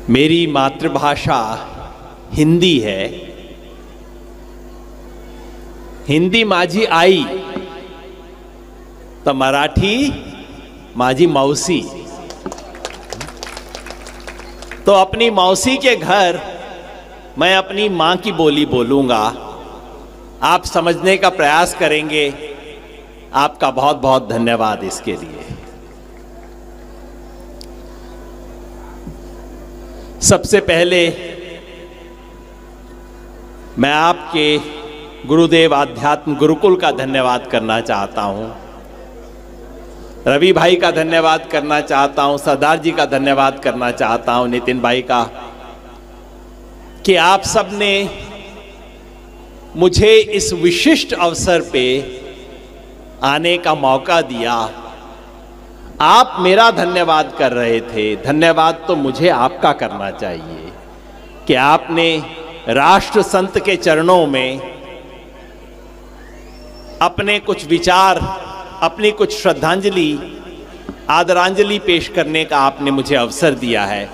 मेरी मातृभाषा हिंदी है। हिंदी माझी आई तो मराठी माझी मौसी। तो अपनी मौसी के घर मैं अपनी मां की बोली बोलूंगा। आप समझने का प्रयास करेंगे। आपका बहुत बहुत धन्यवाद इसके लिए। सबसे पहले मैं आपके गुरुदेव आध्यात्म गुरुकुल का धन्यवाद करना चाहता हूं। रवि भाई का धन्यवाद करना चाहता हूं, सरदार जी का धन्यवाद करना चाहता हूं, नितिन भाई का, कि आप सब ने मुझे इस विशिष्ट अवसर पे आने का मौका दिया। आप मेरा धन्यवाद कर रहे थे, धन्यवाद तो मुझे आपका करना चाहिए कि आपने राष्ट्र संत के चरणों में अपने कुछ विचार, अपनी कुछ श्रद्धांजलि, आदरांजलि पेश करने का आपने मुझे अवसर दिया है।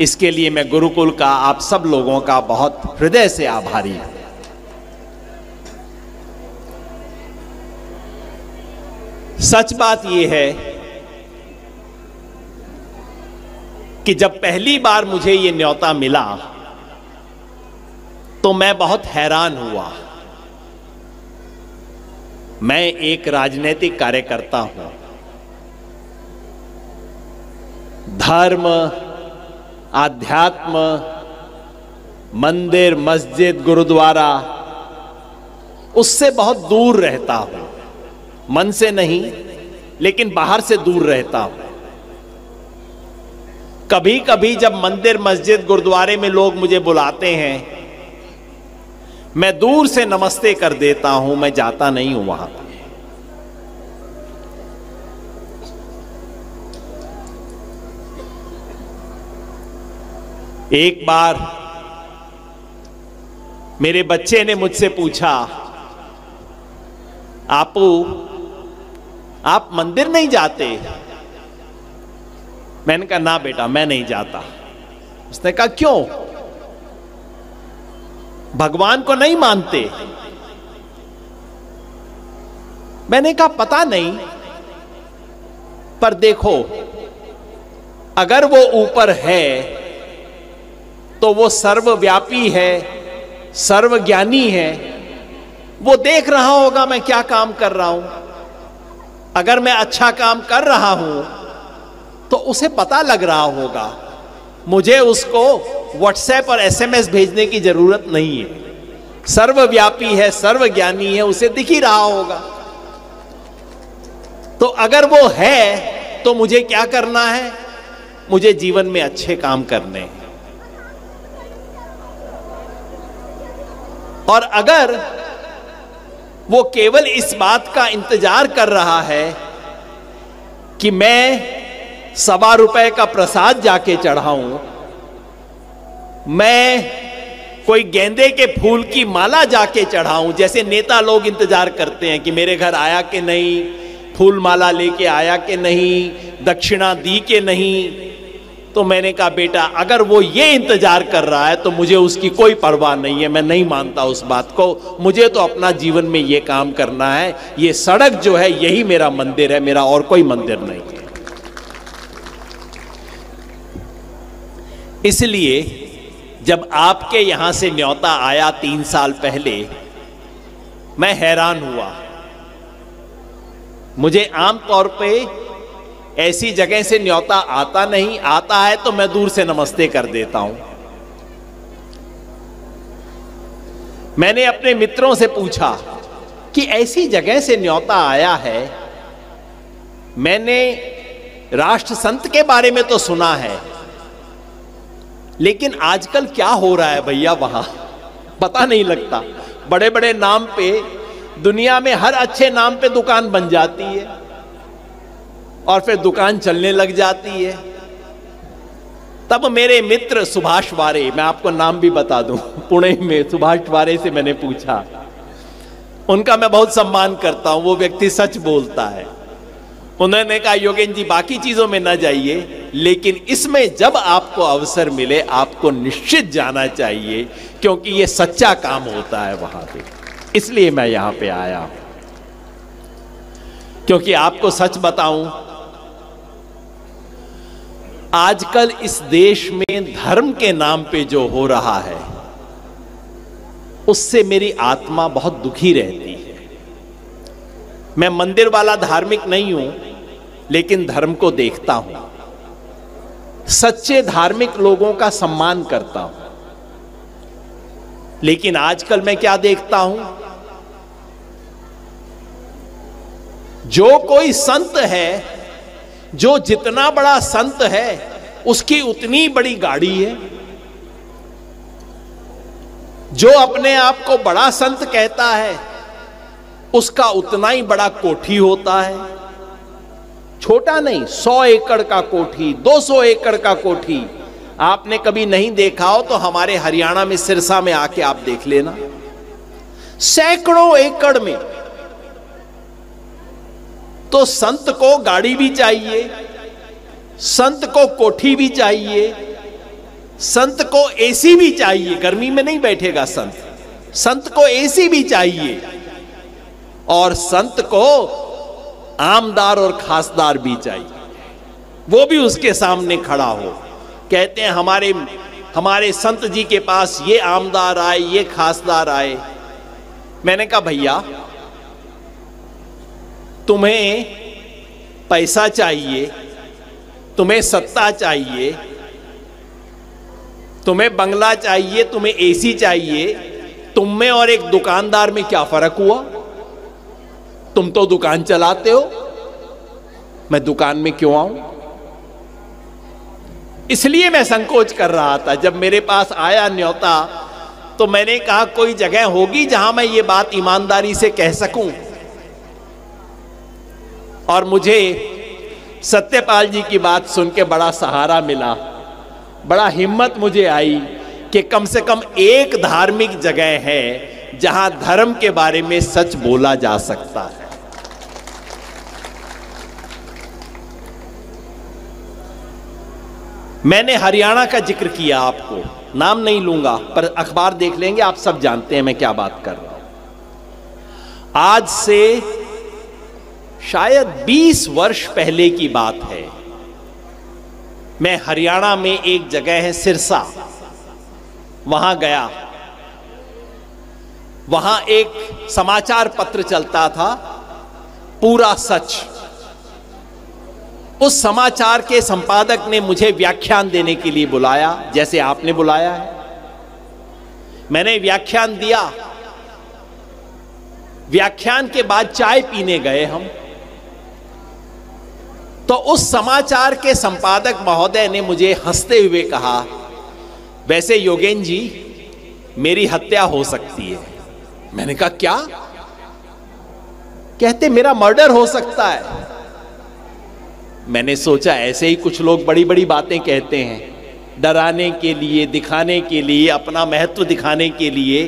इसके लिए मैं गुरुकुल का, आप सब लोगों का बहुत हृदय से आभारी हूं। सच बात यह है कि जब पहली बार मुझे यह न्योता मिला तो मैं बहुत हैरान हुआ। मैं एक राजनीतिक कार्यकर्ता हूं। धर्म, आध्यात्म, मंदिर, मस्जिद, गुरुद्वारा, उससे बहुत दूर रहता हूं। मन से नहीं, लेकिन बाहर से दूर रहता हूं। कभी कभी जब मंदिर, मस्जिद, गुरुद्वारे में लोग मुझे बुलाते हैं, मैं दूर से नमस्ते कर देता हूं, मैं जाता नहीं हूं वहां पर। एक बार मेरे बच्चे ने मुझसे पूछा, आपू आप मंदिर नहीं जाते? मैंने कहा ना बेटा, मैं नहीं जाता। उसने कहा क्यों? भगवान को नहीं मानते? मैंने कहा पता नहीं, पर देखो, अगर वो ऊपर है तो वो सर्वव्यापी है, सर्वज्ञानी है। वो देख रहा होगा मैं क्या काम कर रहा हूं। अगर मैं अच्छा काम कर रहा हूं तो उसे पता लग रहा होगा। मुझे उसको व्हाट्सएप और एसएमएस भेजने की जरूरत नहीं है। सर्वव्यापी है, सर्वज्ञानी है, उसे दिख ही रहा होगा। तो अगर वो है तो मुझे क्या करना है? मुझे जीवन में अच्छे काम करने हैं। और अगर वो केवल इस बात का इंतजार कर रहा है कि मैं ₹1.25 का प्रसाद जाके चढ़ाऊं, मैं कोई गेंदे के फूल की माला जाके चढ़ाऊं, जैसे नेता लोग इंतजार करते हैं कि मेरे घर आया कि नहीं, फूल माला लेके आया कि नहीं, दक्षिणा दी कि नहीं। तो मैंने कहा बेटा, अगर वो ये इंतजार कर रहा है तो मुझे उसकी कोई परवाह नहीं है। मैं नहीं मानता उस बात को। मुझे तो अपना जीवन में ये काम करना है। ये सड़क जो है यही मेरा मंदिर है, मेरा और कोई मंदिर नहीं है। इसलिए जब आपके यहां से न्योता आया 3 साल पहले, मैं हैरान हुआ। मुझे आमतौर पे ऐसी जगह से न्योता आता नहीं, आता है तो मैं दूर से नमस्ते कर देता हूं। मैंने अपने मित्रों से पूछा कि ऐसी जगह से न्योता आया है, मैंने राष्ट्र संत के बारे में तो सुना है, लेकिन आजकल क्या हो रहा है भैया वहां, पता नहीं लगता। बड़े बड़े नाम पे, दुनिया में हर अच्छे नाम पे दुकान बन जाती है और फिर दुकान चलने लग जाती है। तब मेरे मित्र सुभाष वारे, मैं आपको नाम भी बता दूं, पुणे में सुभाष वारे से मैंने पूछा। उनका मैं बहुत सम्मान करता हूं, वो व्यक्ति सच बोलता है। उन्होंने कहा योगेन जी बाकी चीजों में ना जाइए, लेकिन इसमें जब आपको अवसर मिले आपको निश्चित जाना चाहिए, क्योंकि यह सच्चा काम होता है वहां पे। इसलिए मैं यहां पे आया हूं, क्योंकि आपको सच बताऊं, आजकल इस देश में धर्म के नाम पे जो हो रहा है उससे मेरी आत्मा बहुत दुखी रहती है। मैं मंदिर वाला धार्मिक नहीं हूं, लेकिन धर्म को देखता हूं, सच्चे धार्मिक लोगों का सम्मान करता हूं। लेकिन आजकल मैं क्या देखता हूं, जो कोई संत है, जो जितना बड़ा संत है उसकी उतनी बड़ी गाड़ी है, जो अपने आप को बड़ा संत कहता है उसका उतना ही बड़ा कोठी होता है। छोटा नहीं, 100 एकड़ का कोठी, 200 एकड़ का कोठी। आपने कभी नहीं देखा हो तो हमारे हरियाणा में सिरसा में आके आप देख लेना, सैकड़ों एकड़ में। तो संत को गाड़ी भी चाहिए, संत को कोठी भी चाहिए, संत को एसी भी चाहिए। गर्मी में नहीं बैठेगा संत, संत को एसी भी चाहिए, और संत को आमदार और खासदार भी चाहिए, वो भी उसके सामने खड़ा हो। कहते हैं हमारे संत जी के पास ये आमदार आए, ये खासदार आए। मैंने कहा भैया, तुम्हें पैसा चाहिए, तुम्हें सत्ता चाहिए, तुम्हें बंगला चाहिए, तुम्हें एसी चाहिए, तुम में और एक दुकानदार में क्या फर्क हुआ? तुम तो दुकान चलाते हो, मैं दुकान में क्यों आऊं? इसलिए मैं संकोच कर रहा था। जब मेरे पास आया न्योता तो मैंने कहा कोई जगह होगी जहां मैं ये बात ईमानदारी से कह सकूं। और मुझे सत्यपाल जी की बात सुन के बड़ा सहारा मिला, बड़ा हिम्मत मुझे आई कि कम से कम एक धार्मिक जगह है जहां धर्म के बारे में सच बोला जा सकता है। मैंने हरियाणा का जिक्र किया, आपको नाम नहीं लूंगा, पर अखबार देख लेंगे, आप सब जानते हैं मैं क्या बात कर रहा हूं। आज से शायद 20 वर्ष पहले की बात है। मैं हरियाणा में एक जगह है सिरसा, वहां गया। वहां एक समाचार पत्र चलता था, पूरा सच। उस समाचार के संपादक ने मुझे व्याख्यान देने के लिए बुलाया, जैसे आपने बुलाया है। मैंने व्याख्यान दिया। व्याख्यान के बाद चाय पीने गए हम, तो उस समाचार के संपादक महोदय ने मुझे हंसते हुए कहा, वैसे योगेन जी मेरी हत्या हो सकती है। मैंने कहा क्या? कहते मेरा मर्डर हो सकता है। मैंने सोचा ऐसे ही कुछ लोग बड़ी बड़ी बातें कहते हैं, डराने के लिए, दिखाने के लिए, अपना महत्व दिखाने के लिए।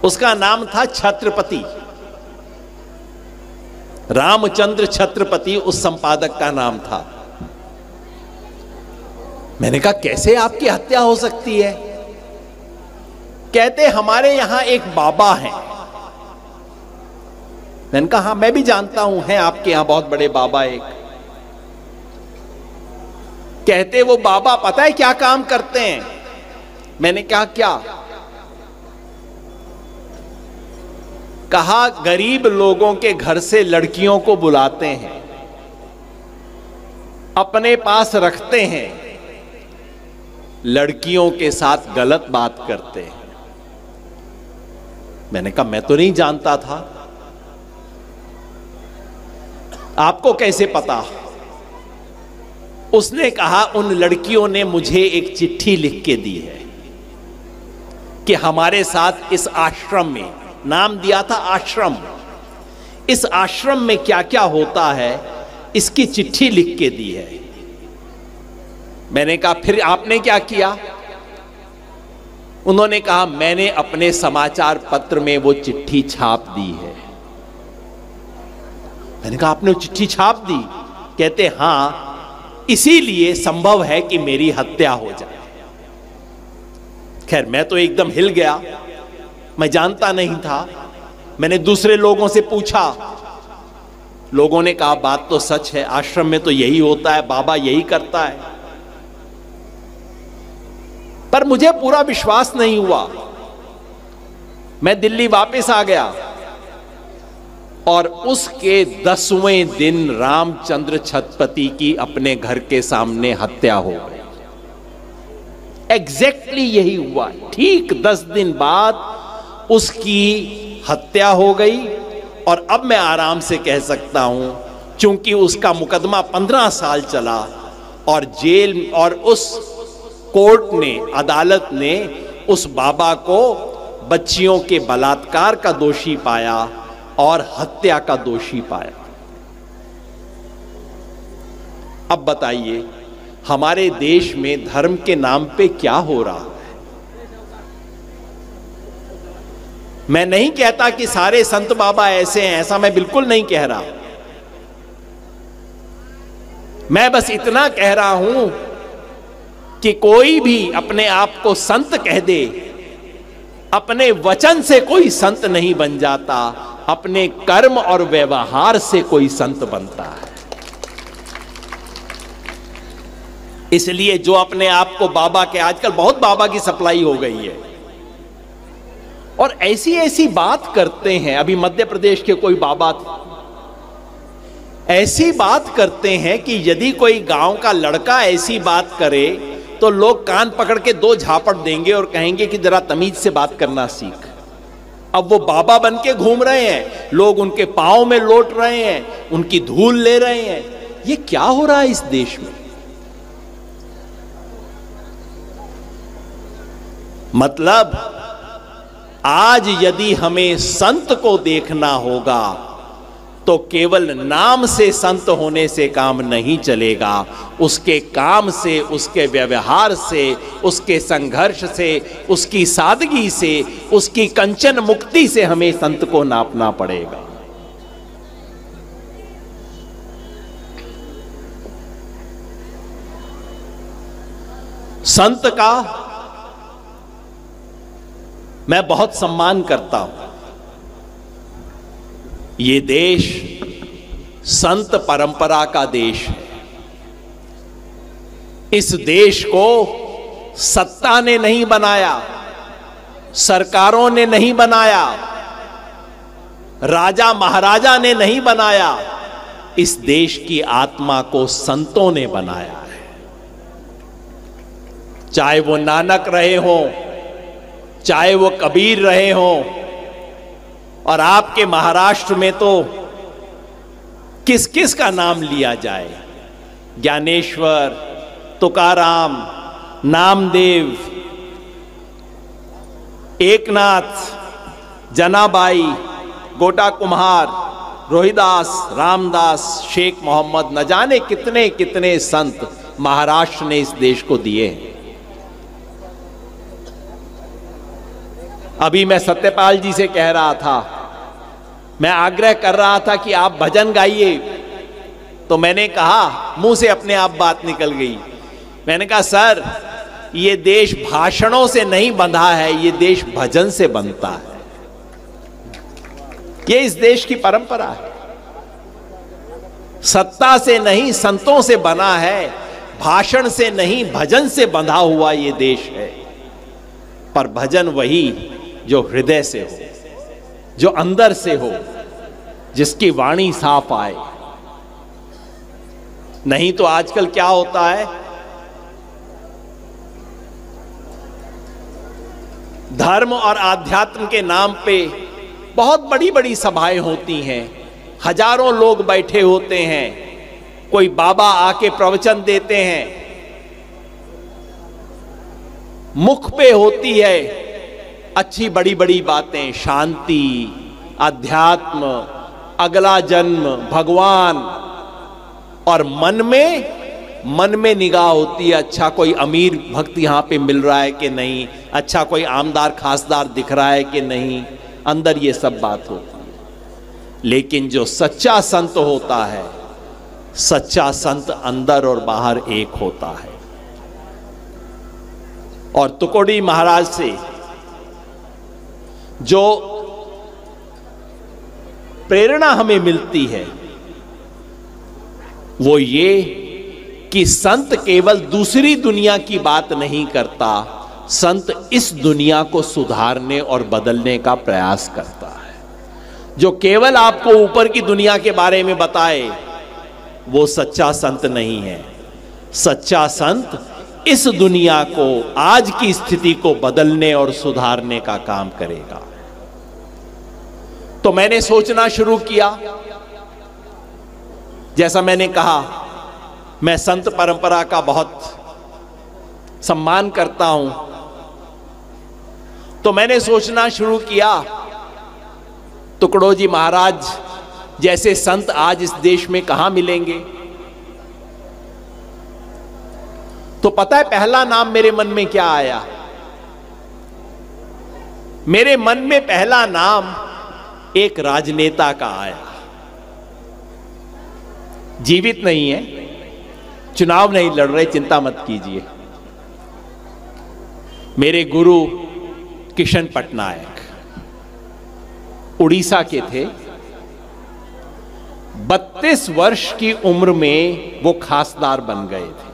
उसका नाम था छत्रपति, रामचंद्र छत्रपति उस संपादक का नाम था। मैंने कहा कैसे आपकी हत्या हो सकती है? कहते हमारे यहां एक बाबा हैं। मैंने कहा हाँ मैं भी जानता हूं, हैं आपके यहां बहुत बड़े बाबा एक। कहते वो बाबा पता है क्या काम करते हैं? मैंने कहा क्या? कहा गरीब लोगों के घर से लड़कियों को बुलाते हैं, अपने पास रखते हैं, लड़कियों के साथ गलत बात करते हैं। मैंने कहा मैं तो नहीं जानता था, आपको कैसे पता? उसने कहा उन लड़कियों ने मुझे एक चिट्ठी लिख के दी है कि हमारे साथ इस आश्रम में, नाम दिया था आश्रम, इस आश्रम में क्या क्या होता है इसकी चिट्ठी लिख के दी है। मैंने कहा फिर आपने क्या किया? उन्होंने कहा मैंने अपने समाचार पत्र में वो चिट्ठी छाप दी है। मैंने कहा आपने वो चिट्ठी छाप दी? कहते हां, इसीलिए संभव है कि मेरी हत्या हो जाए। खैर, मैं तो एकदम हिल गया, मैं जानता नहीं था। मैंने दूसरे लोगों से पूछा, लोगों ने कहा बात तो सच है, आश्रम में तो यही होता है, बाबा यही करता है। पर मुझे पूरा विश्वास नहीं हुआ। मैं दिल्ली वापस आ गया और उसके 10वें दिन रामचंद्र छत्रपति की अपने घर के सामने हत्या हो गई। एग्जैक्टली यही हुआ। ठीक 10 दिन बाद उसकी हत्या हो गई। और अब मैं आराम से कह सकता हूं, क्योंकि उसका मुकदमा 15 साल चला और जेल और उस कोर्ट ने, अदालत ने उस बाबा को बच्चियों के बलात्कार का दोषी पाया और हत्या का दोषी पाया। अब बताइए, हमारे देश में धर्म के नाम पे क्या हो रहा है? मैं नहीं कहता कि सारे संत बाबा ऐसे हैं, ऐसा मैं बिल्कुल नहीं कह रहा। मैं बस इतना कह रहा हूं कि कोई भी अपने आप को संत कह दे, अपने वचन से कोई संत नहीं बन जाता, अपने कर्म और व्यवहार से कोई संत बनता है। इसलिए जो अपने आप को बाबा के, आजकल बहुत बाबा की सप्लाई हो गई है और ऐसी ऐसी बात करते हैं। अभी मध्य प्रदेश के कोई बाबा ऐसी बात करते हैं कि यदि कोई गांव का लड़का ऐसी बात करे तो लोग कान पकड़ के 2 झापट देंगे और कहेंगे कि जरा तमीज से बात करना सीख। अब वो बाबा बन के घूम रहे हैं, लोग उनके पांव में लौट रहे हैं, उनकी धूल ले रहे हैं। ये क्या हो रहा है इस देश में? मतलब आज यदि हमें संत को देखना होगा तो केवल नाम से संत होने से काम नहीं चलेगा। उसके काम से, उसके व्यवहार से, उसके संघर्ष से, उसकी सादगी से, उसकी कंचन मुक्ति से हमें संत को नापना पड़ेगा। संत का मैं बहुत सम्मान करता हूं। ये देश संत परंपरा का देश है। इस देश को सत्ता ने नहीं बनाया, सरकारों ने नहीं बनाया, राजा महाराजा ने नहीं बनाया। इस देश की आत्मा को संतों ने बनाया है। चाहे वो नानक रहे हों, चाहे वो कबीर रहे हों, और आपके महाराष्ट्र में तो किस किस का नाम लिया जाए, ज्ञानेश्वर, तुकाराम, नामदेव, एकनाथ, जनाबाई, गोटा कुम्हार, रोहिदास, रामदास, शेख मोहम्मद, न जाने कितने कितने संत महाराष्ट्र ने इस देश को दिए हैं। अभी मैं सत्यपाल जी से कह रहा था, मैं आग्रह कर रहा था कि आप भजन गाइए, तो मैंने कहा, मुंह से अपने आप बात निकल गई। मैंने कहा, सर ये देश भाषणों से नहीं बंधा है, ये देश भजन से बनता है। ये इस देश की परंपरा है। सत्ता से नहीं, संतों से बना है, भाषण से नहीं, भजन से बंधा हुआ ये देश है। पर भजन वही जो हृदय से हो, जो अंदर से हो, जिसकी वाणी साफ आए। नहीं तो आजकल क्या होता है, धर्म और आध्यात्म के नाम पे बहुत बड़ी बड़ी सभाएं होती हैं, हजारों लोग बैठे होते हैं, कोई बाबा आके प्रवचन देते हैं, मुख पे होती है अच्छी बड़ी बड़ी बातें, शांति, अध्यात्म, अगला जन्म, भगवान, और मन में निगाह होती है, अच्छा कोई अमीर भक्त यहां पे मिल रहा है कि नहीं, अच्छा कोई आमदार खासदार दिख रहा है कि नहीं, अंदर ये सब बात होती है। लेकिन जो सच्चा संत होता है सच्चा संत अंदर और बाहर एक होता है। और तुकोड़ी महाराज से जो प्रेरणा हमें मिलती है वो ये कि संत केवल दूसरी दुनिया की बात नहीं करता, संत इस दुनिया को सुधारने और बदलने का प्रयास करता है। जो केवल आपको ऊपर की दुनिया के बारे में बताए वो सच्चा संत नहीं है। सच्चा संत इस दुनिया को, आज की स्थिति को बदलने और सुधारने का काम करेगा। तो मैंने सोचना शुरू किया, जैसा मैंने कहा मैं संत परंपरा का बहुत सम्मान करता हूं, तो मैंने सोचना शुरू किया तुकडोजी महाराज जैसे संत आज इस देश में कहां मिलेंगे। तो पता है पहला नाम मेरे मन में क्या आया? मेरे मन में पहला नाम एक राजनेता का आया। जीवित नहीं है, चुनाव नहीं लड़ रहे, चिंता मत कीजिए। मेरे गुरु किशन पटनायक उड़ीसा के थे। 32 वर्ष की उम्र में वो खासदार बन गए थे।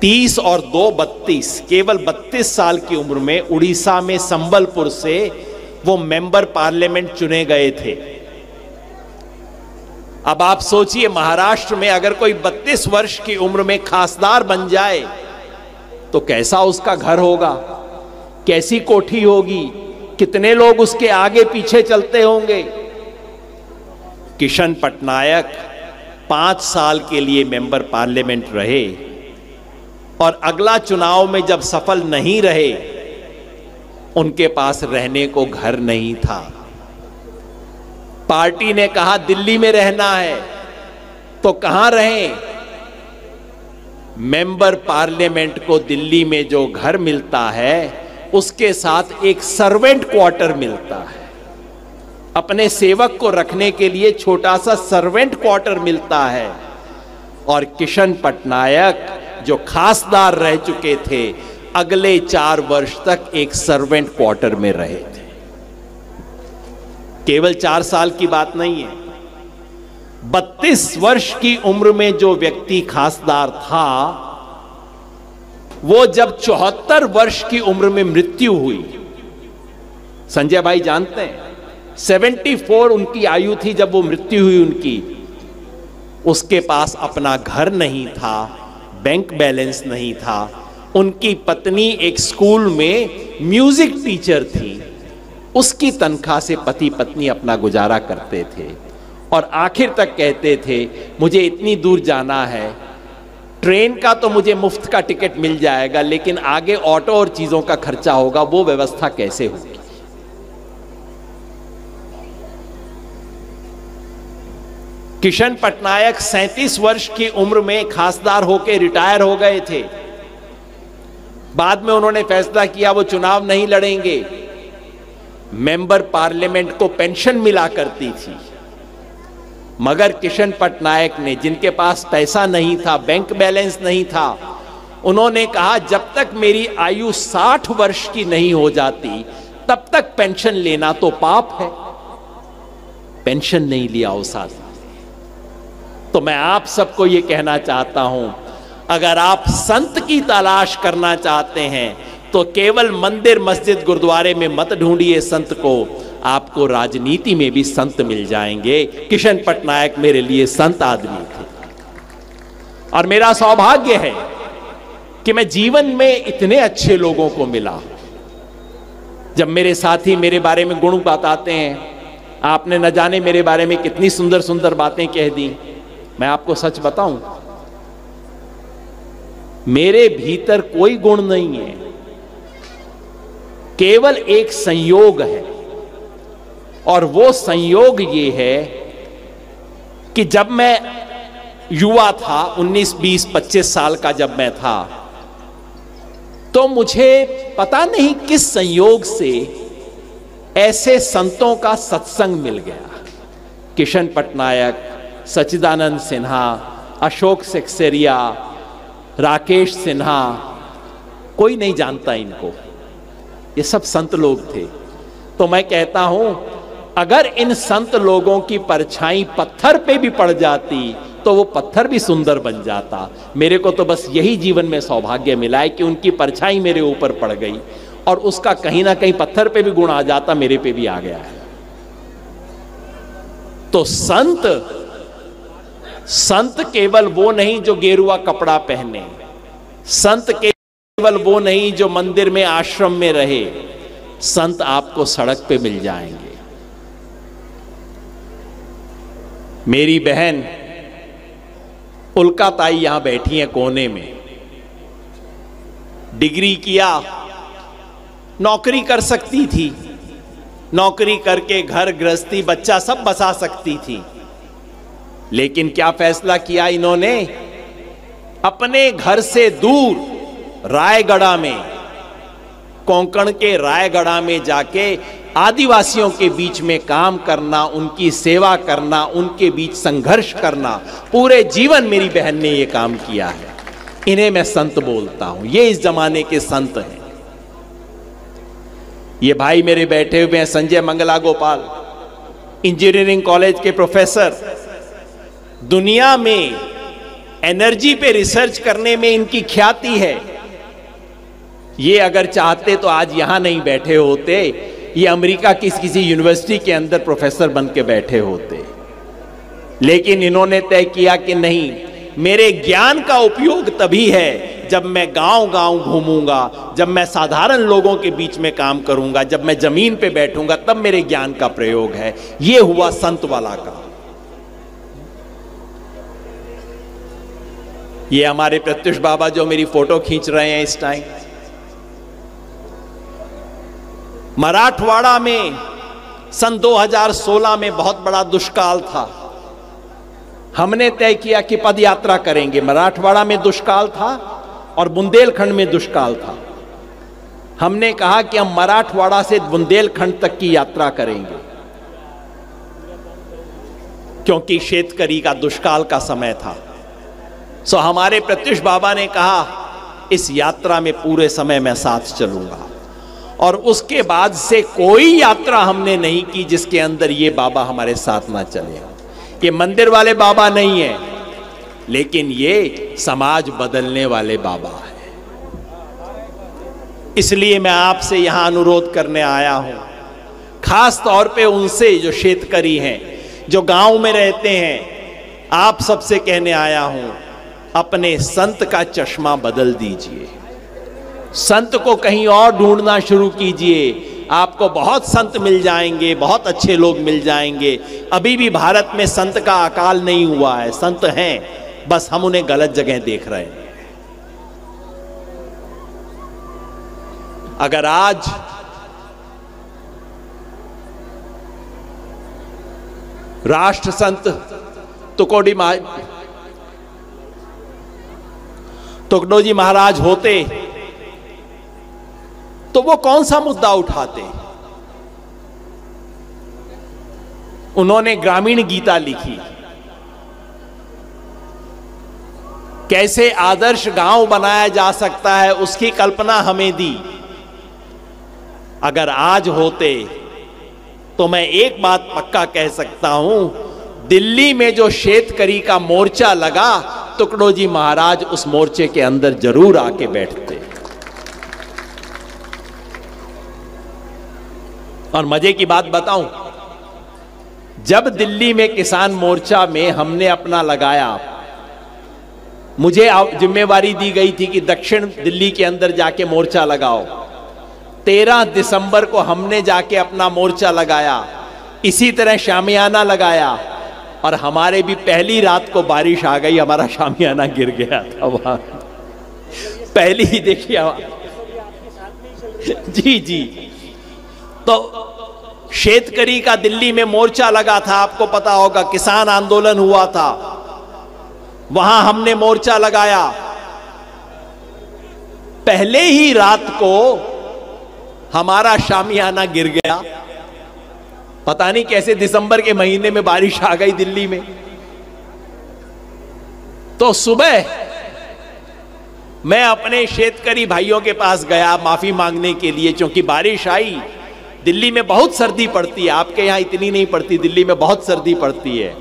30 और 2 32, केवल 32 साल की उम्र में उड़ीसा में संबलपुर से वो मेंबर पार्लियामेंट चुने गए थे। अब आप सोचिए, महाराष्ट्र में अगर कोई 32 वर्ष की उम्र में खासदार बन जाए तो कैसा उसका घर होगा, कैसी कोठी होगी, कितने लोग उसके आगे पीछे चलते होंगे। किशन पटनायक 5 साल के लिए मेंबर पार्लियामेंट रहे और अगला चुनाव में जब सफल नहीं रहे, उनके पास रहने को घर नहीं था। पार्टी ने कहा दिल्ली में रहना है, तो कहां रहें? मेंबर पार्लियामेंट को दिल्ली में जो घर मिलता है उसके साथ एक सर्वेंट क्वार्टर मिलता है। अपने सेवक को रखने के लिए छोटा सा सर्वेंट क्वार्टर मिलता है। और किशन पटनायक जो खासदार रह चुके थे, अगले 4 वर्ष तक एक सर्वेंट क्वार्टर में रहे थे। केवल 4 साल की बात नहीं है, 32 वर्ष की उम्र में जो व्यक्ति खासदार था, वो जब 74 वर्ष की उम्र में मृत्यु हुई, संजय भाई जानते हैं 74 उनकी आयु थी जब वो मृत्यु हुई उनकी, उसके पास अपना घर नहीं था, बैंक बैलेंस नहीं था। उनकी पत्नी एक स्कूल में म्यूजिक टीचर थी, उसकी तनख्वाह से पति पत्नी अपना गुजारा करते थे। और आखिर तक कहते थे मुझे इतनी दूर जाना है, ट्रेन का तो मुझे मुफ्त का टिकट मिल जाएगा, लेकिन आगे ऑटो और चीजों का खर्चा होगा, वो व्यवस्था कैसे होगी। किशन पटनायक 37 वर्ष की उम्र में खासदार होकर रिटायर हो गए थे। बाद में उन्होंने फैसला किया वो चुनाव नहीं लड़ेंगे। मेंबर पार्लियामेंट को पेंशन मिला करती थी, मगर किशन पटनायक ने, जिनके पास पैसा नहीं था, बैंक बैलेंस नहीं था, उन्होंने कहा जब तक मेरी आयु 60 वर्ष की नहीं हो जाती तब तक पेंशन लेना तो पाप है। पेंशन नहीं लिया उस आदमी। तो मैं आप सबको यह कहना चाहता हूं, अगर आप संत की तलाश करना चाहते हैं तो केवल मंदिर मस्जिद गुरुद्वारे में मत ढूंढिए संत को, आपको राजनीति में भी संत मिल जाएंगे। किशन पटनायक मेरे लिए संत आदमी थे और मेरा सौभाग्य है कि मैं जीवन में इतने अच्छे लोगों को मिला। जब मेरे साथी मेरे बारे में गुण बताते हैं, आपने न जाने मेरे बारे में कितनी सुंदर सुंदर बातें कह दी। मैं आपको सच बताऊं, मेरे भीतर कोई गुण नहीं है, केवल एक संयोग है। और वो संयोग ये है कि जब मैं युवा था, 19, 20, 25 साल का जब मैं था, तो मुझे पता नहीं किस संयोग से ऐसे संतों का सत्संग मिल गया। किशन पटनायक, सच्चिदानंद सिन्हा, अशोक सक्सेरिया, राकेश सिन्हा, कोई नहीं जानता इनको, ये सब संत लोग थे। तो मैं कहता हूं अगर इन संत लोगों की परछाई पत्थर पे भी पड़ जाती तो वो पत्थर भी सुंदर बन जाता। मेरे को तो बस यही जीवन में सौभाग्य मिला है कि उनकी परछाई मेरे ऊपर पड़ गई और उसका कहीं ना कहीं पत्थर पे भी गुण आ जाता, मेरे पे भी आ गया है। तो संत केवल वो नहीं जो गेरुआ कपड़ा पहने, संत केवल वो नहीं जो मंदिर में आश्रम में रहे, संत आपको सड़क पे मिल जाएंगे। मेरी बहन उल्का ताई यहां बैठी है कोने में, डिग्री किया, नौकरी कर सकती थी, नौकरी करके घर गृहस्थी बच्चा सब बसा सकती थी, लेकिन क्या फैसला किया इन्होंने? अपने घर से दूर रायगढ़ा में, कोंकण के रायगढ़ा में जाके आदिवासियों के बीच में काम करना, उनकी सेवा करना, उनके बीच संघर्ष करना, पूरे जीवन मेरी बहन ने यह काम किया है। इन्हें मैं संत बोलता हूं, ये इस जमाने के संत हैं। ये भाई मेरे बैठे हुए हैं संजय मंगला गोपाल, इंजीनियरिंग कॉलेज के प्रोफेसर, दुनिया में एनर्जी पे रिसर्च करने में इनकी ख्याति है। ये अगर चाहते तो आज यहां नहीं बैठे होते, ये अमेरिका की किसी यूनिवर्सिटी के अंदर प्रोफेसर बन के बैठे होते, लेकिन इन्होंने तय किया कि नहीं, मेरे ज्ञान का उपयोग तभी है जब मैं गांव-गांव घूमूंगा, जब मैं साधारण लोगों के बीच में काम करूंगा, जब मैं जमीन पे बैठूंगा, तब मेरे ज्ञान का प्रयोग है। यह हुआ संत वाला काम। ये हमारे प्रत्युष बाबा जो मेरी फोटो खींच रहे हैं इस टाइम, मराठवाड़ा में सन 2016 में बहुत बड़ा दुष्काल था। हमने तय किया कि पद यात्रा करेंगे। मराठवाड़ा में दुष्काल था और बुंदेलखंड में दुष्काल था। हमने कहा कि हम मराठवाड़ा से बुंदेलखंड तक की यात्रा करेंगे, क्योंकि शेतकरी का दुष्काल का समय था। सो हमारे प्रत्युष बाबा ने कहा इस यात्रा में पूरे समय मैं साथ चलूंगा, और उसके बाद से कोई यात्रा हमने नहीं की जिसके अंदर ये बाबा हमारे साथ ना चले। ये मंदिर वाले बाबा नहीं है, लेकिन ये समाज बदलने वाले बाबा है। इसलिए मैं आपसे यहां अनुरोध करने आया हूं, खास तौर पे उनसे जो शेतकरी हैं, जो गांव में रहते हैं, आप सबसे कहने आया हूं, अपने संत का चश्मा बदल दीजिए, संत को कहीं और ढूंढना शुरू कीजिए। आपको बहुत संत मिल जाएंगे, बहुत अच्छे लोग मिल जाएंगे। अभी भी भारत में संत का अकाल नहीं हुआ है, संत हैं, बस हम उन्हें गलत जगह देख रहे हैं। अगर आज राष्ट्र संत तुकडोजी महाराज होते तो वो कौन सा मुद्दा उठाते? उन्होंने ग्रामीण गीता लिखी, कैसे आदर्श गांव बनाया जा सकता है उसकी कल्पना हमें दी। अगर आज होते तो मैं एक बात पक्का कह सकता हूं, दिल्ली में जो शेतकरी का मोर्चा लगा, तुकडोजी महाराज उस मोर्चे के अंदर जरूर आके बैठते। और मजे की बात बताऊं, जब दिल्ली में किसान मोर्चा में हमने अपना लगाया, मुझे जिम्मेवारी दी गई थी कि दक्षिण दिल्ली के अंदर जाके मोर्चा लगाओ। 13 दिसंबर को हमने जाके अपना मोर्चा लगाया, इसी तरह शामियाना लगाया, और हमारे भी पहली रात को बारिश आ गई, हमारा शामियाना गिर गया था वहां। पहली ही देखिए जी जी। तो शेतकरी का दिल्ली में मोर्चा लगा था, आपको पता होगा, किसान आंदोलन हुआ था, वहां हमने मोर्चा लगाया। पहले ही रात को हमारा शामियाना गिर गया। पता नहीं कैसे दिसंबर के महीने में बारिश आ गई दिल्ली में। तो सुबह मैं अपने शेतकरी भाइयों के पास गया माफी मांगने के लिए, क्योंकि बारिश आई। दिल्ली में बहुत सर्दी पड़ती है, आपके यहां इतनी नहीं पड़ती, दिल्ली में बहुत सर्दी पड़ती है।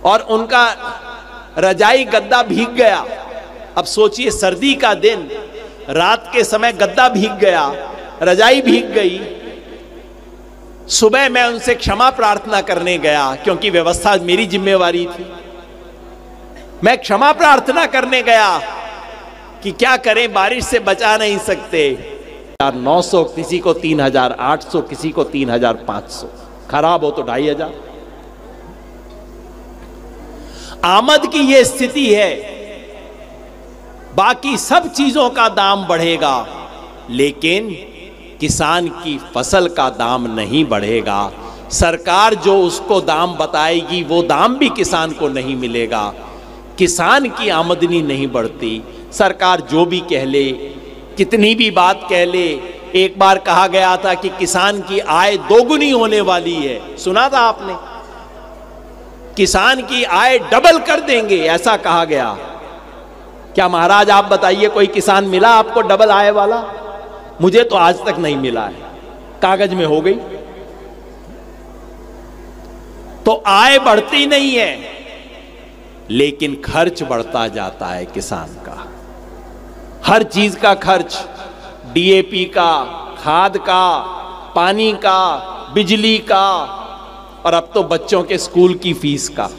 और उनका रजाई गद्दा भीग गया। अब सोचिए, सर्दी का दिन, रात के समय गद्दा भीग गया, रजाई भीग गई। सुबह मैं उनसे क्षमा प्रार्थना करने गया, क्योंकि व्यवस्था मेरी जिम्मेवारी थी। मैं क्षमा प्रार्थना करने गया कि क्या करें, बारिश से बचा नहीं सकते। 900, किसी को 3800, किसी को 3500, खराब हो तो 2500। आमद की यह स्थिति है। बाकी सब चीजों का दाम बढ़ेगा, लेकिन किसान की फसल का दाम नहीं बढ़ेगा। सरकार जो उसको दाम बताएगी वो दाम भी किसान को नहीं मिलेगा। किसान की आमदनी नहीं बढ़ती। सरकार जो भी कह ले, कितनी भी बात कह ले। एक बार कहा गया था कि किसान की आय दोगुनी होने वाली है, सुना था आपने? किसान की आय डबल कर देंगे, ऐसा कहा गया। क्या महाराज आप बताइए, कोई किसान मिला आपको डबल आय वाला? मुझे तो आज तक नहीं मिला है। कागज में हो गई। तो आय बढ़ती नहीं है, लेकिन खर्च बढ़ता जाता है किसान का। हर चीज का खर्च, डीएपी का, खाद का, पानी का, बिजली का, और अब तो बच्चों के स्कूल की फीस का।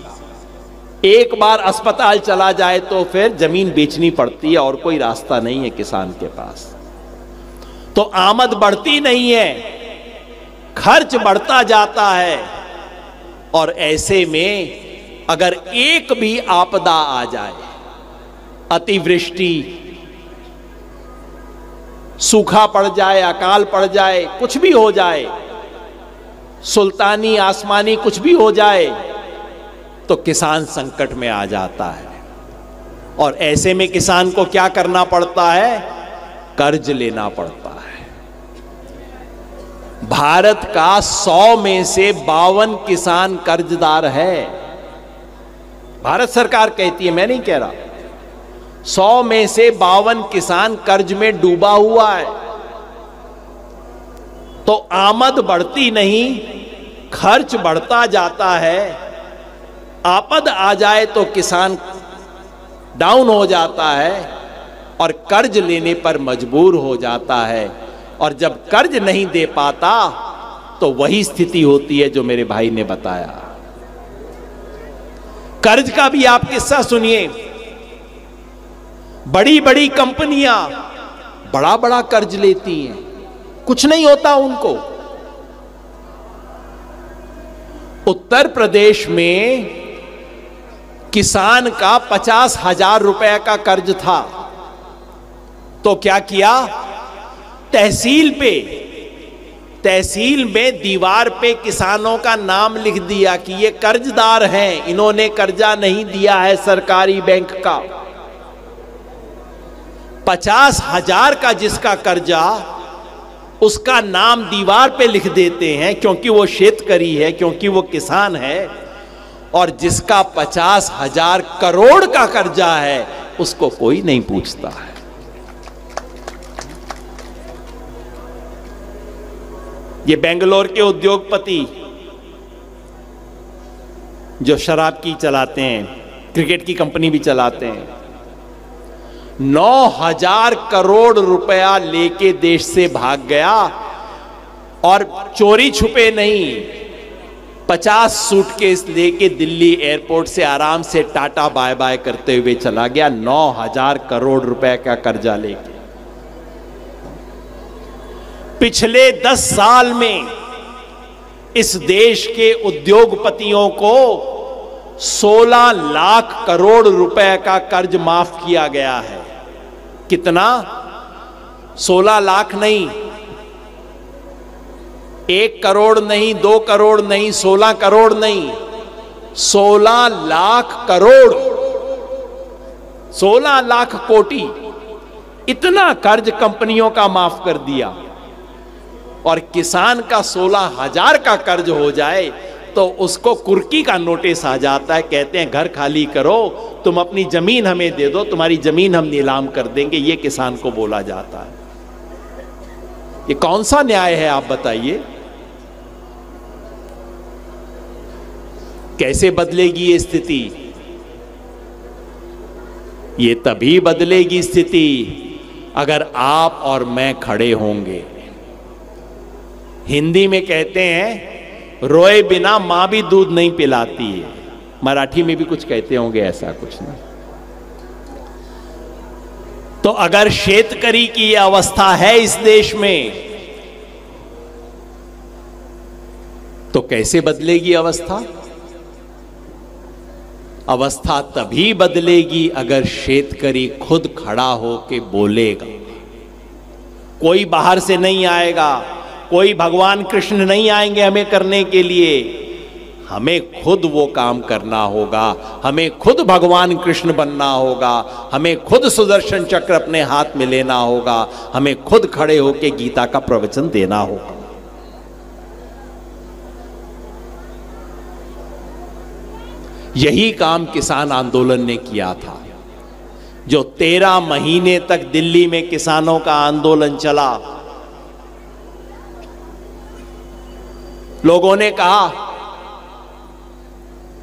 एक बार अस्पताल चला जाए तो फिर जमीन बेचनी पड़ती है, और कोई रास्ता नहीं है किसान के पास। तो आमद बढ़ती नहीं है, खर्च बढ़ता जाता है। और ऐसे में अगर एक भी आपदा आ जाए, अतिवृष्टि, सूखा पड़ जाए, अकाल पड़ जाए, कुछ भी हो जाए, सुल्तानी आसमानी कुछ भी हो जाए, तो किसान संकट में आ जाता है। और ऐसे में किसान को क्या करना पड़ता है? कर्ज लेना पड़ता है। भारत का 100 में से 52 किसान कर्जदार है। भारत सरकार कहती है, मैं नहीं कह रहा। 100 में से 52 किसान कर्ज में डूबा हुआ है। तो आमद बढ़ती नहीं, खर्च बढ़ता जाता है। आपद आ जाए तो किसान डाउन हो जाता है और कर्ज लेने पर मजबूर हो जाता है। और जब कर्ज नहीं दे पाता तो वही स्थिति होती है जो मेरे भाई ने बताया। कर्ज का भी आप किस्सा सुनिए। बड़ी बड़ी कंपनियां बड़ा बड़ा कर्ज लेती हैं, कुछ नहीं होता उनको। उत्तर प्रदेश में किसान का 50,000 रुपए का कर्ज था, तो क्या किया? तहसील में दीवार पे किसानों का नाम लिख दिया कि ये कर्जदार हैं, इन्होंने कर्जा नहीं दिया है सरकारी बैंक का। 50,000 का जिसका कर्जा, उसका नाम दीवार पे लिख देते हैं, क्योंकि वो शेतकरी है, क्योंकि वो किसान है। और जिसका 50,000 करोड़ का कर्जा है, उसको कोई नहीं पूछता है। ये बेंगलोर के उद्योगपति जो शराब की चलाते हैं, क्रिकेट की कंपनी भी चलाते हैं, 9,000 करोड़ रुपया लेके देश से भाग गया। और चोरी छुपे नहीं, 50 सूटकेस लेके दिल्ली एयरपोर्ट से आराम से टाटा बाय बाय करते हुए चला गया, 9,000 करोड़ रुपए का कर्जा लेके। पिछले 10 साल में इस देश के उद्योगपतियों को 16 लाख करोड़ रुपए का कर्ज माफ किया गया है। कितना? 16 लाख नहीं, 1 करोड़ नहीं, 2 करोड़ नहीं, 16 करोड़ नहीं, 16 लाख करोड़, 16 लाख कोटी, इतना कर्ज कंपनियों का माफ कर दिया। और किसान का 16,000 का कर्ज हो जाए तो उसको कुर्की का नोटिस आ जाता है, कहते हैं घर खाली करो, तुम अपनी जमीन हमें दे दो, तुम्हारी जमीन हम नीलाम कर देंगे। ये किसान को बोला जाता है। ये कौन सा न्याय है आप बताइए? कैसे बदलेगी ये स्थिति? ये तभी बदलेगी स्थिति अगर आप और मैं खड़े होंगे। हिंदी में कहते हैं रोए बिना मां भी दूध नहीं पिलाती है, मराठी में भी कुछ कहते होंगे ऐसा कुछ नहीं। तो अगर शेतकरी की यह अवस्था है इस देश में, तो कैसे बदलेगी अवस्था? अवस्था तभी बदलेगी अगर शेतकरी खुद खड़ा होके बोलेगा। कोई बाहर से नहीं आएगा, कोई भगवान कृष्ण नहीं आएंगे हमें करने के लिए। हमें खुद वो काम करना होगा, हमें खुद भगवान कृष्ण बनना होगा, हमें खुद सुदर्शन चक्र अपने हाथ में लेना होगा, हमें खुद खड़े होके गीता का प्रवचन देना होगा। यही काम किसान आंदोलन ने किया था। जो 13 महीने तक दिल्ली में किसानों का आंदोलन चला, लोगों ने कहा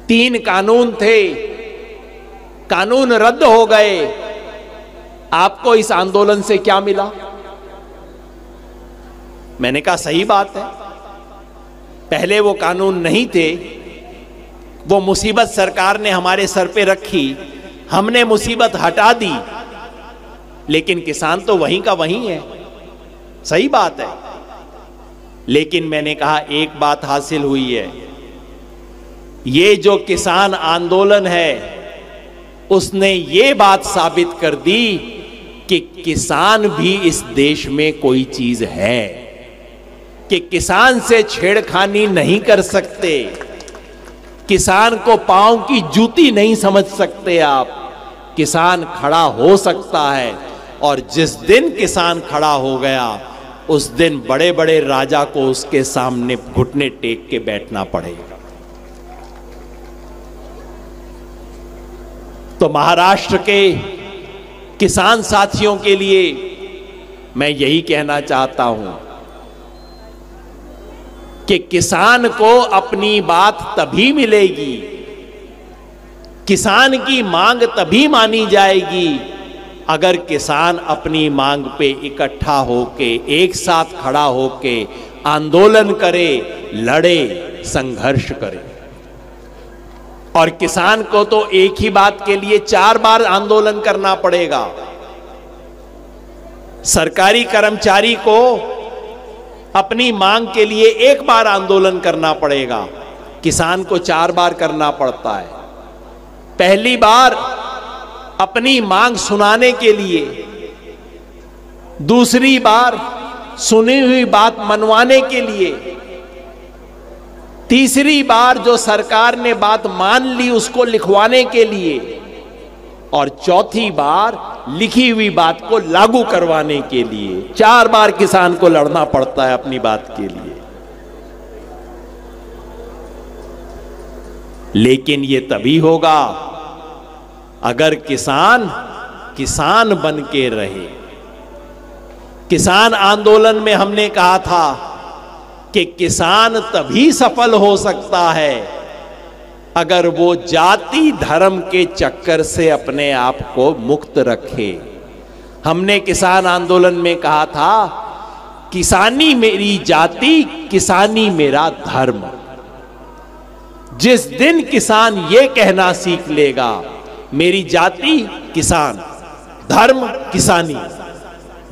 3 कानून थे, कानून रद्द हो गए, आपको इस आंदोलन से क्या मिला? मैंने कहा सही बात है, पहले वो कानून नहीं थे, वो मुसीबत सरकार ने हमारे सर पे रखी, हमने मुसीबत हटा दी, लेकिन किसान तो वहीं का वहीं है, सही बात है। लेकिन मैंने कहा एक बात हासिल हुई है, ये जो किसान आंदोलन है उसने ये बात साबित कर दी कि किसान भी इस देश में कोई चीज है, कि किसान से छेड़खानी नहीं कर सकते, किसान को पांव की जूती नहीं समझ सकते आप। किसान खड़ा हो सकता है, और जिस दिन किसान खड़ा हो गया उस दिन बड़े बड़े राजा को उसके सामने घुटने टेक के बैठना पड़ेगा। तो महाराष्ट्र के किसान साथियों के लिए मैं यही कहना चाहता हूं कि किसान को अपनी बात तभी मिलेगी, किसान की मांग तभी मानी जाएगी अगर किसान अपनी मांग पे इकट्ठा होके, एक साथ खड़ा होके आंदोलन करे, लड़े, संघर्ष करे। और किसान को तो एक ही बात के लिए 4 बार आंदोलन करना पड़ेगा। सरकारी कर्मचारी को अपनी मांग के लिए 1 बार आंदोलन करना पड़ेगा, किसान को 4 बार करना पड़ता है। पहली बार अपनी मांग सुनाने के लिए, दूसरी बार सुनी हुई बात मनवाने के लिए, तीसरी बार जो सरकार ने बात मान ली उसको लिखवाने के लिए, और चौथी बार लिखी हुई बात को लागू करवाने के लिए। 4 बार किसान को लड़ना पड़ता है अपनी बात के लिए। लेकिन ये तभी होगा अगर किसान किसान बन के रहे। किसान आंदोलन में हमने कहा था कि किसान तभी सफल हो सकता है अगर वो जाति धर्म के चक्कर से अपने आप को मुक्त रखे। हमने किसान आंदोलन में कहा था, किसानी मेरी जाति, किसानी मेरा धर्म। जिस दिन किसान ये कहना सीख लेगा, मेरी जाति किसान, धर्म किसानी,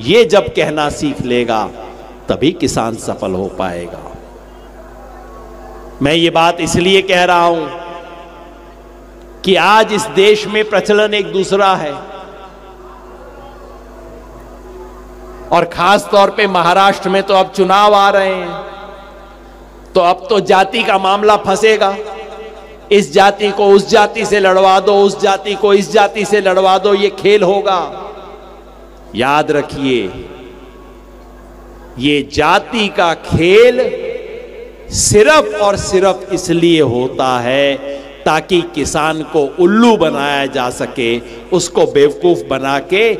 ये जब कहना सीख लेगा तभी किसान सफल हो पाएगा। मैं ये बात इसलिए कह रहा हूं कि आज इस देश में प्रचलन एक दूसरा है, और खास तौर पे महाराष्ट्र में तो अब चुनाव आ रहे हैं, तो अब तो जाति का मामला फंसेगा। इस जाति को उस जाति से लड़वा दो, उस जाति को इस जाति से लड़वा दो, ये खेल होगा। याद रखिए, ये जाति का खेल सिर्फ और सिर्फ इसलिए होता है ताकि किसान को उल्लू बनाया जा सके, उसको बेवकूफ बना के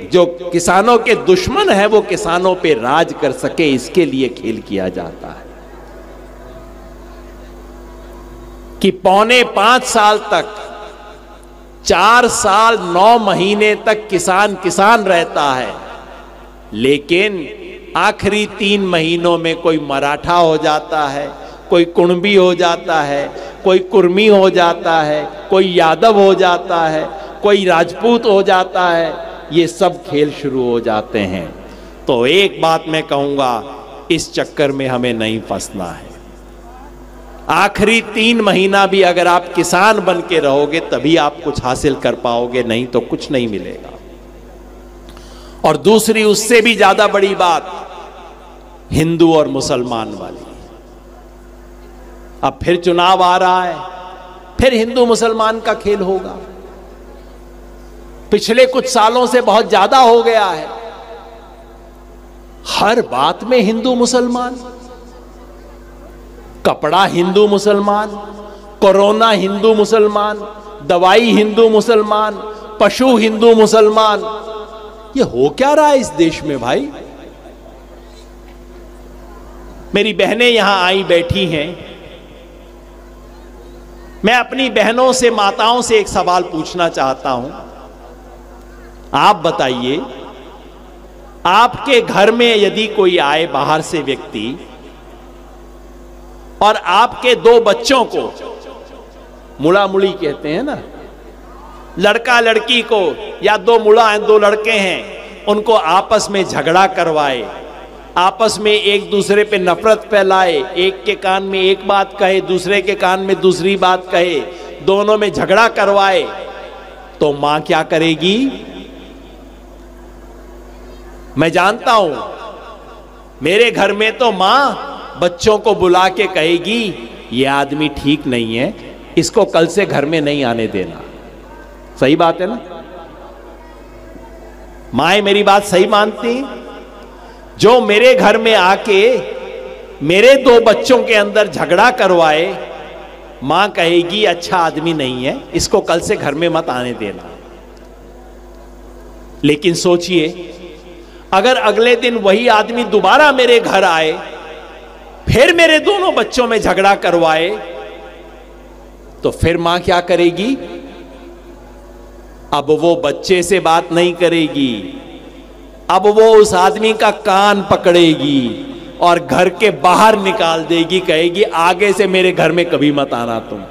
जो किसानों के दुश्मन है वो किसानों पे राज कर सके, इसके लिए खेल किया जाता है। कि 4.25 साल तक, 4 साल 9 महीने तक किसान किसान रहता है, लेकिन आखिरी 3 महीनों में कोई मराठा हो जाता है, कोई कुणबी हो जाता है, कोई कुर्मी हो जाता है, कोई यादव हो जाता है, कोई राजपूत हो जाता है, ये सब खेल शुरू हो जाते हैं। तो एक बात मैं कहूंगा, इस चक्कर में हमें नहीं फंसना है। आखिरी 3 महीना भी अगर आप किसान बन के रहोगे तभी आप कुछ हासिल कर पाओगे, नहीं तो कुछ नहीं मिलेगा। और दूसरी उससे भी ज्यादा बड़ी बात, हिंदू और मुसलमान वाली। अब फिर चुनाव आ रहा है, फिर हिंदू मुसलमान का खेल होगा। पिछले कुछ सालों से बहुत ज्यादा हो गया है, हर बात में हिंदू मुसलमान, कपड़ा हिंदू मुसलमान, कोरोना हिंदू मुसलमान, दवाई हिंदू मुसलमान, पशु हिंदू मुसलमान। ये हो क्या रहा है इस देश में भाई? मेरी बहनें यहां आई बैठी हैं, मैं अपनी बहनों से, माताओं से एक सवाल पूछना चाहता हूं। आप बताइए, आपके घर में यदि कोई आए बाहर से व्यक्ति और आपके 2 बच्चों को, मुड़ा मुड़ी कहते हैं ना, लड़का लड़की को, या 2 मुड़ा हैं, 2 लड़के हैं, उनको आपस में झगड़ा करवाए, आपस में एक दूसरे पे नफरत फैलाए, एक के कान में एक बात कहे, दूसरे के कान में दूसरी बात कहे, दोनों में झगड़ा करवाए, तो मां क्या करेगी? मैं जानता हूं, मेरे घर में तो मां बच्चों को बुला के कहेगी, ये आदमी ठीक नहीं है, इसको कल से घर में नहीं आने देना। सही बात है ना? माए मेरी बात सही मानती? जो मेरे घर में आके मेरे 2 बच्चों के अंदर झगड़ा करवाए, मां कहेगी अच्छा आदमी नहीं है, इसको कल से घर में मत आने देना। लेकिन सोचिए, अगर अगले दिन वही आदमी दोबारा मेरे घर आए, फिर मेरे दोनों बच्चों में झगड़ा करवाए, तो फिर मां क्या करेगी? अब वो बच्चे से बात नहीं करेगी, अब वो उस आदमी का कान पकड़ेगी और घर के बाहर निकाल देगी, कहेगी आगे से मेरे घर में कभी मत आना तुम।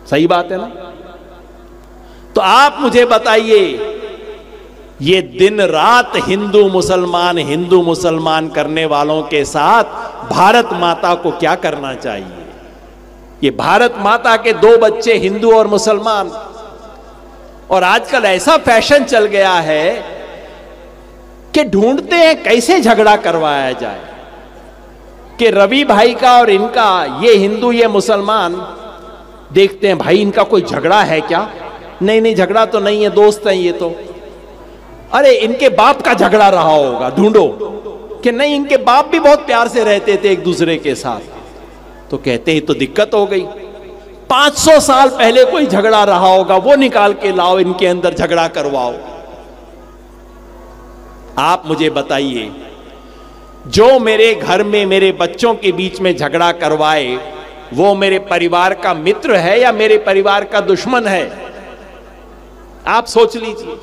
सही बात है ना? तो आप मुझे बताइए, ये दिन रात हिंदू मुसलमान करने वालों के साथ भारत माता को क्या करना चाहिए? ये भारत माता के 2 बच्चे हिंदू और मुसलमान, और आजकल ऐसा फैशन चल गया है कि ढूंढते हैं कैसे झगड़ा करवाया जाए, कि रवि भाई का और इनका, ये हिंदू ये मुसलमान, देखते हैं भाई इनका कोई झगड़ा है क्या? नहीं झगड़ा तो नहीं है, दोस्त हैं ये तो। अरे इनके बाप का झगड़ा रहा होगा, ढूंढो, कि नहीं इनके बाप भी बहुत प्यार से रहते थे एक दूसरे के साथ। तो कहते हैं तो दिक्कत हो गई, 500 साल पहले कोई झगड़ा रहा होगा, वो निकाल के लाओ, इनके अंदर झगड़ा करवाओ। आप मुझे बताइए, जो मेरे घर में मेरे बच्चों के बीच में झगड़ा करवाए, वो मेरे परिवार का मित्र है या मेरे परिवार का दुश्मन है? आप सोच लीजिए।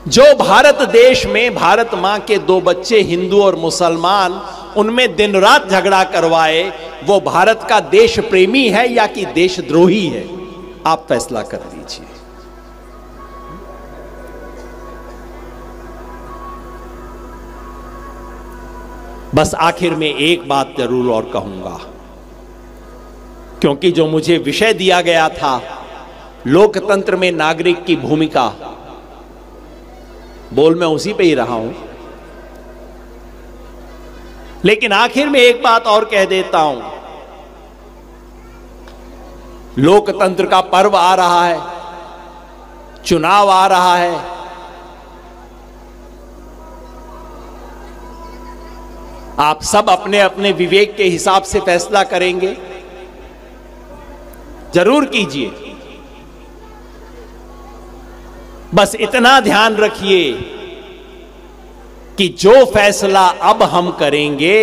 जो भारत देश में भारत मां के 2 बच्चे हिंदू और मुसलमान, उनमें दिन रात झगड़ा करवाए, वो भारत का देश प्रेमी है या कि देशद्रोही है? आप फैसला कर लीजिए। बस आखिर में एक बात जरूर और कहूंगा, क्योंकि जो मुझे विषय दिया गया था, लोकतंत्र में नागरिक की भूमिका, बोल मैं उसी पे ही रहा हूं, लेकिन आखिर में एक बात और कह देता हूं। लोकतंत्र का पर्व आ रहा है, चुनाव आ रहा है। आप सब अपने अपने विवेक के हिसाब से फैसला करेंगे, जरूर कीजिए। बस इतना ध्यान रखिए कि जो फैसला अब हम करेंगे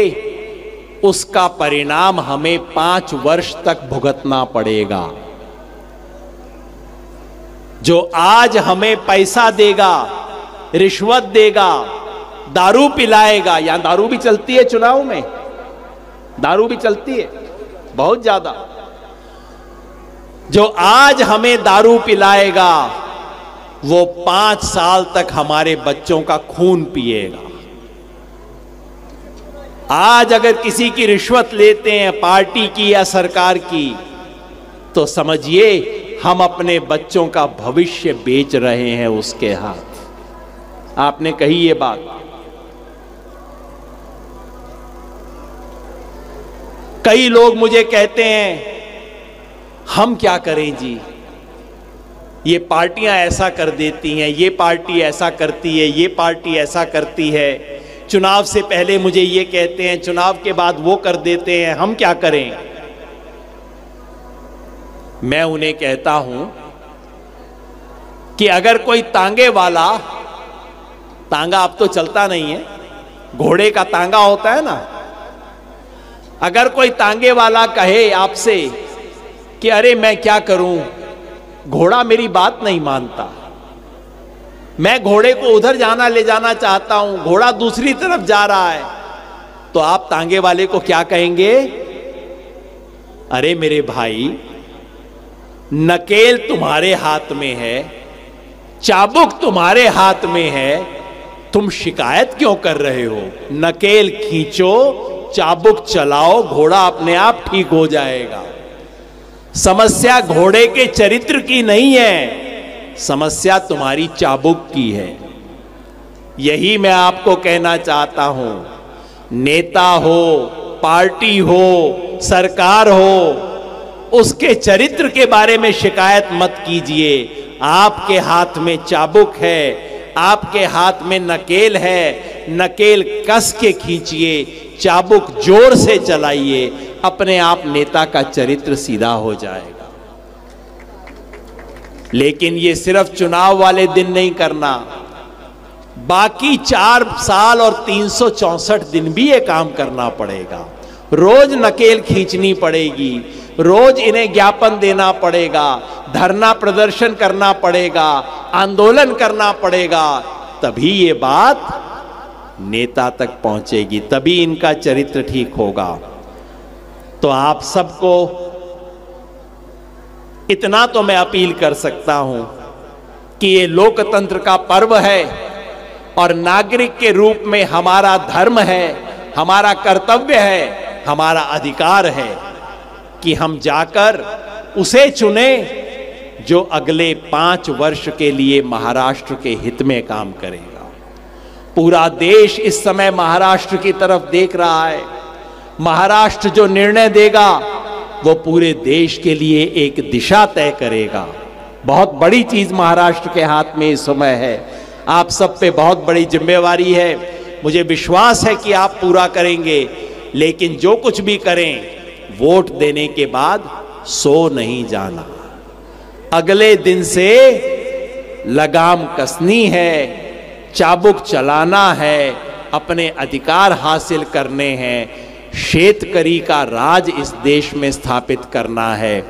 उसका परिणाम हमें 5 वर्ष तक भुगतना पड़ेगा। जो आज हमें पैसा देगा, रिश्वत देगा, दारू पिलाएगा, यहां दारू भी चलती है, चुनाव में दारू भी चलती है बहुत ज्यादा। जो आज हमें दारू पिलाएगा वो 5 साल तक हमारे बच्चों का खून पिएगा। आज अगर किसी की रिश्वत लेते हैं पार्टी की या सरकार की, तो समझिए हम अपने बच्चों का भविष्य बेच रहे हैं उसके हाथ। आपने कही ये बात। कई लोग मुझे कहते हैं हम क्या करें जी, ये पार्टियां ऐसा कर देती हैं, ये पार्टी ऐसा करती है, ये पार्टी ऐसा करती है। चुनाव से पहले मुझे ये कहते हैं, चुनाव के बाद वो कर देते हैं, हम क्या करें। मैं उन्हें कहता हूं कि अगर कोई तांगे वाला, तांगा अब तो चलता नहीं है, घोड़े का तांगा होता है ना, अगर कोई तांगे वाला कहे आपसे कि अरे मैं क्या करूं, घोड़ा मेरी बात नहीं मानता, मैं घोड़े को उधर जाना ले जाना चाहता हूं, घोड़ा दूसरी तरफ जा रहा है, तो आप तांगे वाले को क्या कहेंगे? अरे मेरे भाई, नकेल तुम्हारे हाथ में है, चाबुक तुम्हारे हाथ में है, तुम शिकायत क्यों कर रहे हो? नकेल खींचो, चाबुक चलाओ, घोड़ा अपने आप ठीक हो जाएगा। समस्या घोड़े के चरित्र की नहीं है, समस्या तुम्हारी चाबुक की है। यही मैं आपको कहना चाहता हूं। नेता हो, पार्टी हो, सरकार हो, उसके चरित्र के बारे में शिकायत मत कीजिए। आपके हाथ में चाबुक है, आपके हाथ में नकेल है, नकेल कस के खींचिए, चाबुक जोर से चलाइए, अपने आप नेता का चरित्र सीधा हो जाएगा। लेकिन ये सिर्फ चुनाव वाले दिन नहीं करना, बाकी 4 साल और 364 दिन भी ये काम करना पड़ेगा। रोज नकेल खींचनी पड़ेगी, रोज इन्हें ज्ञापन देना पड़ेगा, धरना प्रदर्शन करना पड़ेगा, आंदोलन करना पड़ेगा, तभी ये बात नेता तक पहुंचेगी, तभी इनका चरित्र ठीक होगा। तो आप सबको इतना तो मैं अपील कर सकता हूं कि ये लोकतंत्र का पर्व है और नागरिक के रूप में हमारा धर्म है, हमारा कर्तव्य है, हमारा अधिकार है कि हम जाकर उसे चुने जो अगले 5 वर्ष के लिए महाराष्ट्र के हित में काम करेगा। पूरा देश इस समय महाराष्ट्र की तरफ देख रहा है। महाराष्ट्र जो निर्णय देगा वो पूरे देश के लिए एक दिशा तय करेगा। बहुत बड़ी चीज महाराष्ट्र के हाथ में इस समय है। आप सब पे बहुत बड़ी जिम्मेवारी है, मुझे विश्वास है कि आप पूरा करेंगे। लेकिन जो कुछ भी करें, वोट देने के बाद सो नहीं जाना। अगले दिन से लगाम कसनी है, चाबुक चलाना है, अपने अधिकार हासिल करने हैं, शेतकरी का राज इस देश में स्थापित करना है।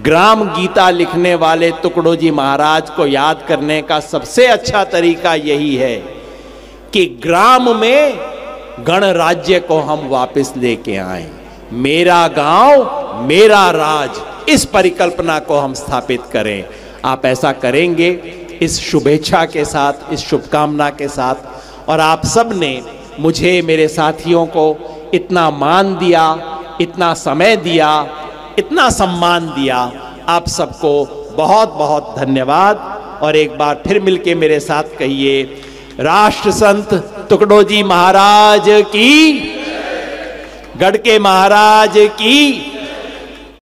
ग्राम गीता लिखने वाले तुकडोजी महाराज को याद करने का सबसे अच्छा तरीका यही है कि ग्राम में गणराज्य को हम वापस लेके आए। मेरा गांव मेरा राज, इस परिकल्पना को हम स्थापित करें। आप ऐसा करेंगे इस शुभेच्छा के साथ, इस शुभकामना के साथ। और आप सब ने मुझे, मेरे साथियों को इतना मान दिया, इतना समय दिया, इतना सम्मान दिया, आप सबको बहुत बहुत धन्यवाद। और एक बार फिर मिलके मेरे साथ कहिए, राष्ट्र संत तुकडोजी महाराज की, गढ़के महाराज की।